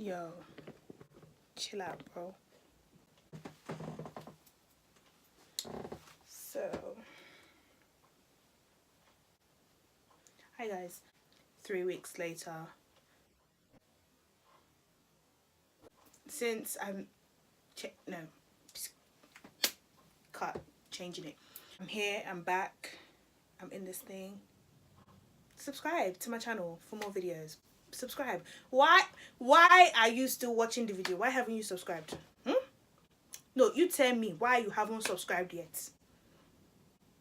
Yo, chill out, bro. So, hi guys. 3 weeks later, since changing it. I'm here. I'm back. I'm in this thing. Subscribe to my channel for more videos. Subscribe. Why are you still watching the video? Why haven't you subscribed? No, you tell me why you haven't subscribed yet.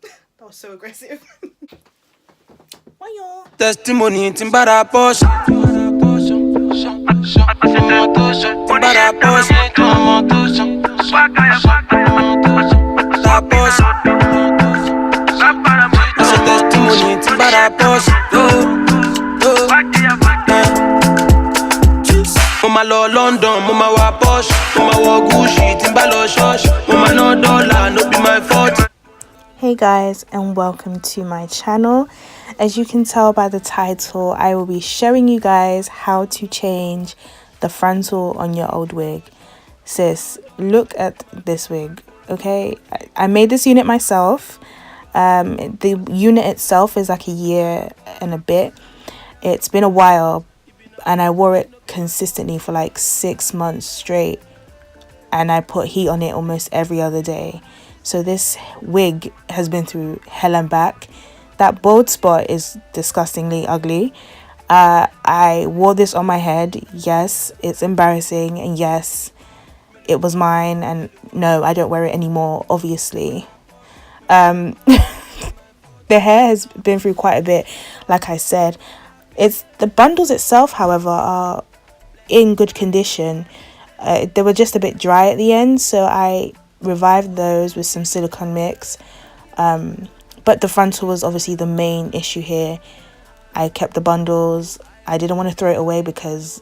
That was so aggressive. Why y'all? Testimony timbara posh. Timbara posh. La posh. So testimony timbara posh. Mama lo London, mama wa posh. Mama wa Gucci, timbalo shosh. Mama no dollar, no be my fault. Hey guys, and welcome to my channel. As you can tell by the title, I will be showing you guys how to change the frontal on your old wig. Sis, look at this wig, okay? I made this unit myself. The unit itself is like a year and a bit. It's been a while and I wore it consistently for like 6 months straight, and I put heat on it almost every other day. So this wig has been through hell and back. That bald spot is disgustingly ugly. I wore this on my head. Yes, it's embarrassing, and yes, it was mine, and no, I don't wear it anymore, obviously. The hair has been through quite a bit, like I said. It's the bundles itself, however, are in good condition. They were just a bit dry at the end, so I revived those with some silicone mix. But the frontal was obviously the main issue here. I kept the bundles. I didn't want to throw it away because,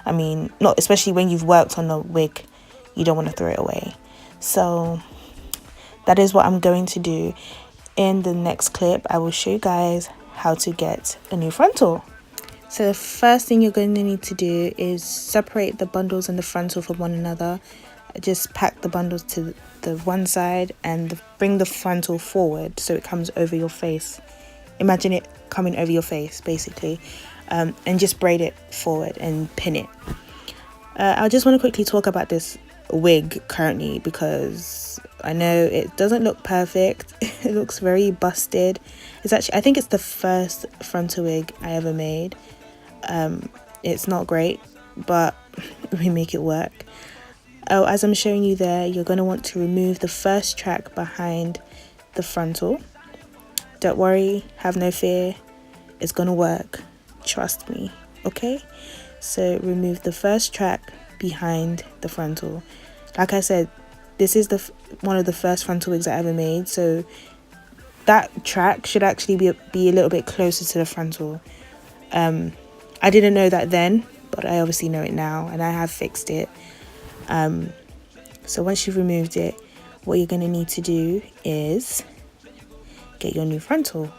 I mean, not especially when you've worked on a wig, you don't want to throw it away. So that is what I'm going to do. In the next clip, I will show you guys how to get a new frontal. So the first thing you're going to need to do is separate the bundles and the frontal from one another. Just pack the bundles to the one side and bring the frontal forward so it comes over your face. Imagine it coming over your face, basically, and just braid it forward and pin it. I just want to quickly talk about this wig currently because I know it doesn't look perfect. It looks very busted. It's actually, I think it's the first frontal wig I ever made. It's not great, but we make it work. Oh, as I'm showing you there, you're going to want to remove the first track behind the frontal. Don't worry, have no fear, it's going to work. Trust me, okay? So remove the first track behind the frontal. Like I said, this is one of the first frontal wigs I ever made, so that track should actually be a little bit closer to the frontal. I didn't know that then, but I obviously know it now, and I have fixed it. So once you've removed it, what you're going to need to do is get your new frontal.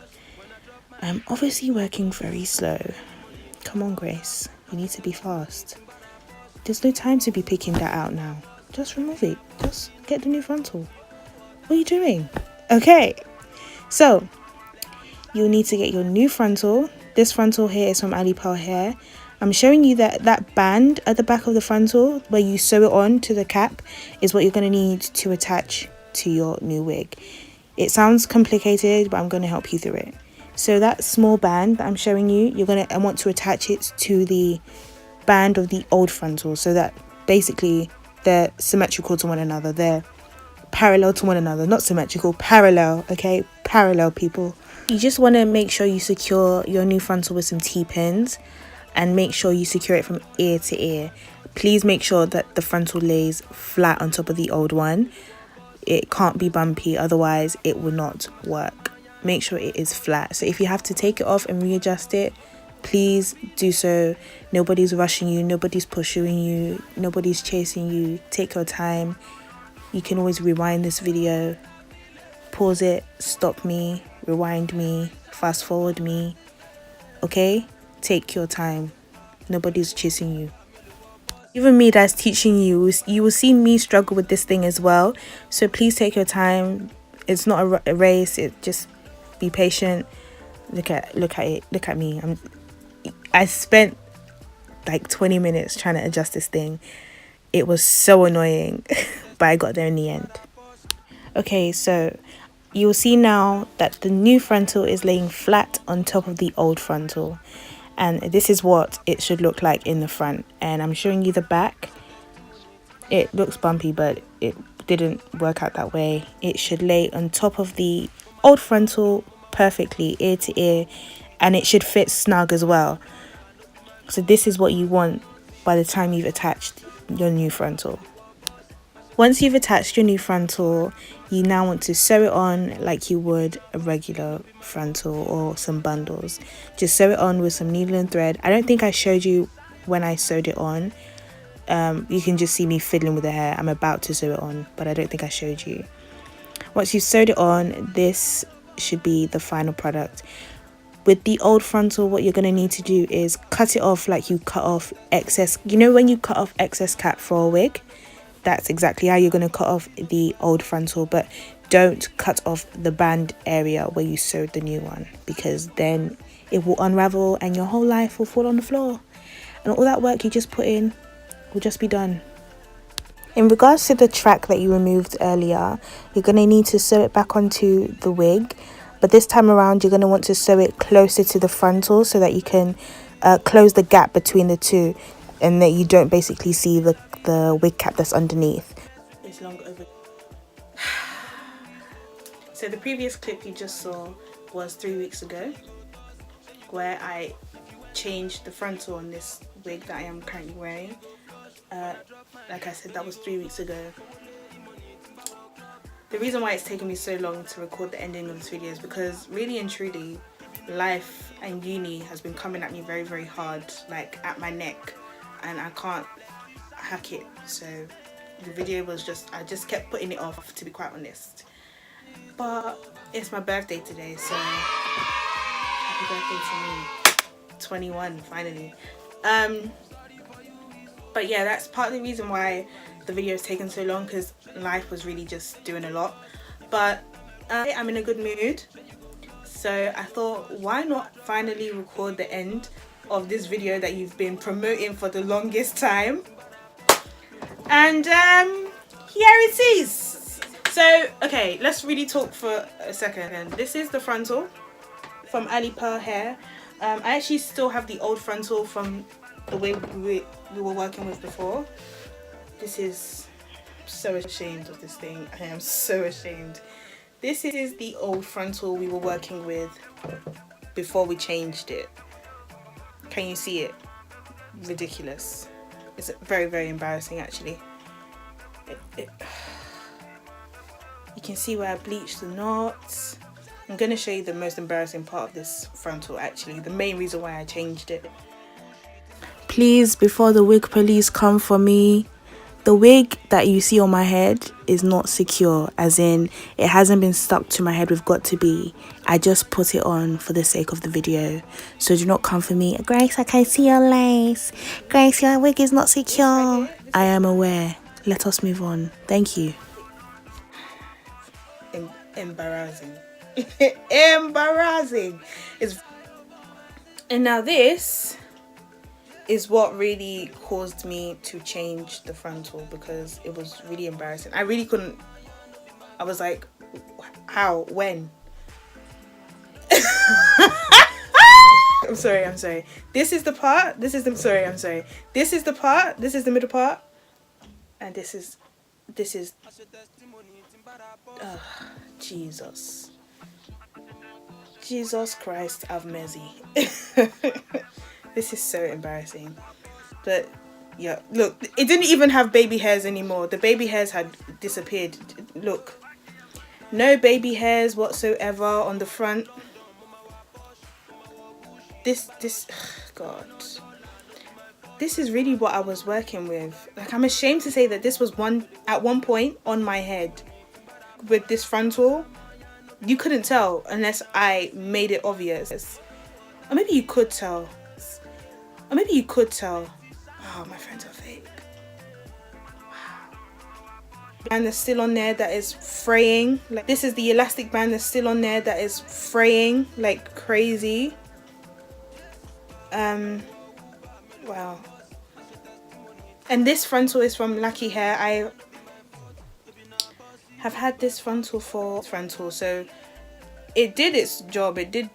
I'm obviously working very slow. Come on, Grace, you need to be fast. There's no time to be picking that out now. Just remove it. Just get the new frontal. What are you doing? Okay, so you'll need to get your new frontal. This frontal here is from AliPearl Hair. I'm showing you that band at the back of the frontal where you sew it on to the cap is what you're going to need to attach to your new wig. It sounds complicated, but I'm going to help you through it. So that small band that I'm showing you, you're going to want to attach it to the band of the old frontal so that basically they're symmetrical to one another. They're parallel to one another, not symmetrical, parallel, okay? Parallel, people. You just want to make sure you secure your new frontal with some T-pins. And make sure you secure it from ear to ear. Please make sure that the frontal lays flat on top of the old one. It can't be bumpy, otherwise it will not work. Make sure it is flat. So if you have to take it off and readjust it, please do so. Nobody's rushing you, nobody's pursuing you, nobody's chasing you. Take your time. You can always rewind this video, pause it, stop me, rewind me, fast forward me, okay? Take your time. Nobody's chasing you. Even me that's teaching you, you will see me struggle with this thing as well. So please take your time. It's not a race. It just be patient. Look at it. Look at me. I spent like 20 minutes trying to adjust this thing. It was so annoying, but I got there in the end. Okay, so you will see now that the new frontal is laying flat on top of the old frontal, and this is what it should look like in the front. And I'm showing you the back. It looks bumpy, but it didn't work out that way. It should lay on top of the old frontal perfectly, ear to ear, and it should fit snug as well. So this is what you want by the time you've attached your new frontal. Once you've attached your new frontal, you now want to sew it on like you would a regular frontal or some bundles. Just sew it on with some needle and thread. I don't think I showed you when I sewed it on. You can just see me fiddling with the hair. I'm about to sew it on, but I don't think I showed you. Once you've sewed it on, this should be the final product. With the old frontal, what you're going to need to do is cut it off like you cut off excess. You know when you cut off excess cap for a wig? That's exactly how you're going to cut off the old frontal, but don't cut off the band area where you sewed the new one, because then it will unravel and your whole life will fall on the floor. And all that work you just put in will just be done. In regards to the track that you removed earlier, you're going to need to sew it back onto the wig, but this time around you're going to want to sew it closer to the frontal so that you can close the gap between the two, and that you don't basically see the wig cap that's underneath. It's long over. So the previous clip you just saw was 3 weeks ago, where I changed the frontal on this wig that I am currently wearing. Like I said, that was 3 weeks ago. The reason why it's taken me so long to record the ending of this video is because really and truly life and uni has been coming at me very, very hard, like at my neck, and I can't hack it. So the video was just, I just kept putting it off, to be quite honest. But it's my birthday today, so happy birthday to me. 21 finally. But yeah, that's part of the reason why the video has taken so long, because life was really just doing a lot. But I'm in a good mood, so I thought, why not finally record the end of this video that you've been promoting for the longest time. And here it is. So okay, let's really talk for a second. This is the frontal from AliPearl Hair. I actually still have the old frontal from the way we were working with before. This is, so ashamed of this thing. I am so ashamed. This is the old frontal we were working with before we changed it. Can you see it? Ridiculous. It's very, very embarrassing actually. You can see where I bleached the knots. I'm going to show you the most embarrassing part of this frontal actually. The main reason why I changed it. Please, before the wig police come for me, the wig that you see on my head is not secure, as in it hasn't been stuck to my head with got to be. I just put it on for the sake of the video. So do not come for me. Grace, I can see your lace. Grace, your wig is not secure. I am aware. Let us move on. Thank you. Embarrassing. Embarrassing. And now this is what really caused me to change the frontal, because it was really embarrassing. I really couldn't. I was like, how? When? I'm sorry. This is the part. This is the This is the part. This is the middle part. And this is Jesus. Jesus Christ have mercy. This is so embarrassing. But yeah, look, it didn't even have baby hairs anymore. The baby hairs had disappeared. Look, no baby hairs whatsoever on the front. This God, this is really what I was working with. Like, I'm ashamed to say that this was at one point on my head with this frontal. You couldn't tell unless I made it obvious. Or maybe you could tell. Oh, my friends are fake. band that's still on there that is fraying. Like, this is the elastic band that's still on there that is fraying like crazy. Wow. And this frontal is from LakiHair. I have had this frontal for so it did its job. It did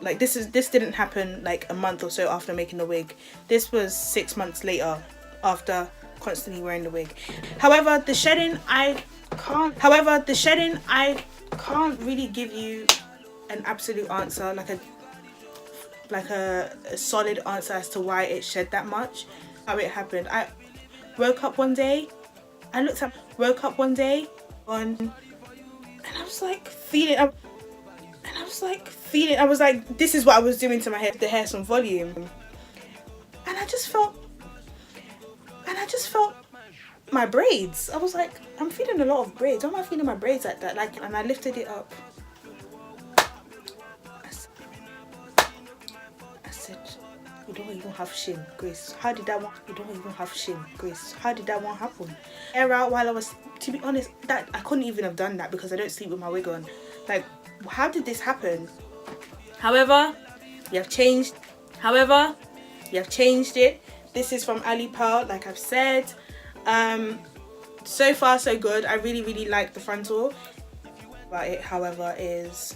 like this didn't happen like a month or so after making the wig. This was 6 months later after constantly wearing the wig. However, the shedding I can't really give you an absolute answer, like a solid answer as to why it shed that much. How it happened. I woke up one day and and I was like feeling, I was like, this is what I was doing to my hair, the hair some volume, and I just felt my braids. I was like, I'm feeling a lot of braids. Why am I feeling my braids like that? Like, and I lifted it up. I said, you don't even have shame, Grace. How did that one? You don't even have shame, Grace. How did that one happen? Hair out while I was, to be honest, that I couldn't even have done that because I don't sleep with my wig on. Like, how did this happen? However, you have changed it. This is from AliPearl, like I've said. So far so good. I really like the frontal. About it, however, is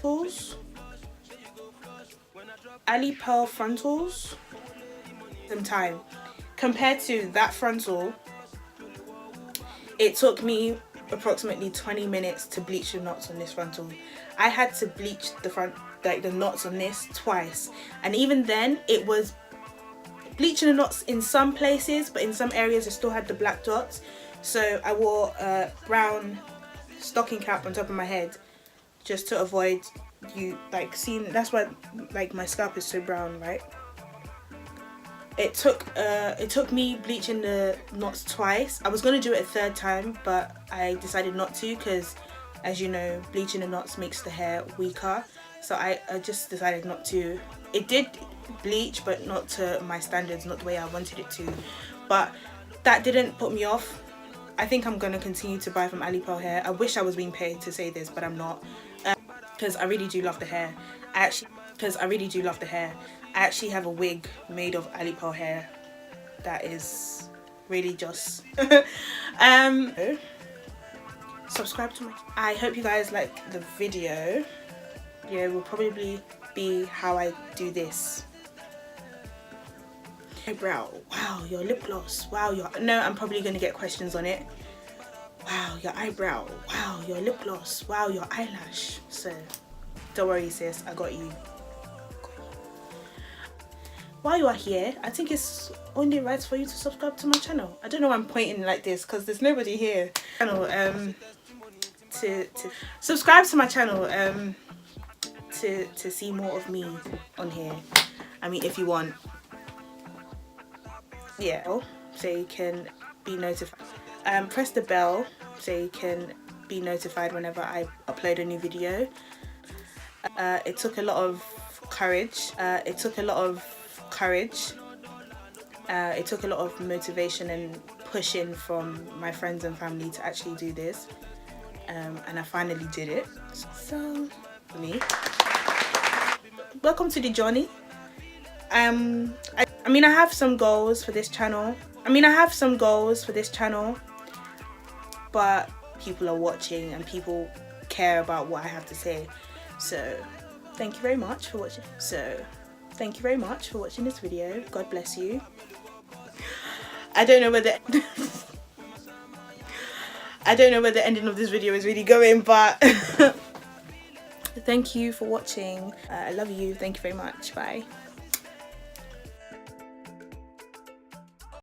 AliPearl frontals. Some time compared to that frontal. It took me approximately 20 minutes to bleach the knots on this frontal. I had to bleach the front, like the knots on this, twice, and even then it was bleaching the knots in some places, but in some areas it still had the black dots. So I wore a brown stocking cap on top of my head just to avoid you like seeing. That's why like my scalp is so brown, right? It took me bleaching the knots twice. I was gonna do it a third time, but I decided not to because, as you know, bleaching the knots makes the hair weaker. So I just decided not to. It did bleach, but not to my standards, not the way I wanted it to. But that didn't put me off. I think I'm gonna continue to buy from AliPearl Hair. I wish I was being paid to say this, but I'm not, because I really do love the hair. I actually have a wig made of AliPearl Hair that is really just subscribe to my. I hope you guys like the video. Yeah, will probably be how I do this. Eyebrow, wow, your lip gloss, wow, I'm probably gonna get questions on it. Wow, your eyebrow, wow, your lip gloss, wow, your eyelash. So don't worry, sis, I got you. While you are here, I think it's only right for you to subscribe to my channel. I don't know why I'm pointing like this because there's nobody here. To subscribe to my channel to see more of me on here. I mean, if you want, yeah, so you can be notified. Press the bell so you can be notified whenever I upload a new video. It took a lot of courage. It took a lot of motivation and pushing from my friends and family to actually do this, and I finally did it. So me, welcome to the journey. I mean, I have some goals for this channel. But people are watching and people care about what I have to say. So thank you very much for watching. This video. God bless you. I don't know where the ending of this video is really going, but thank you for watching. I love you. Thank you very much. Bye.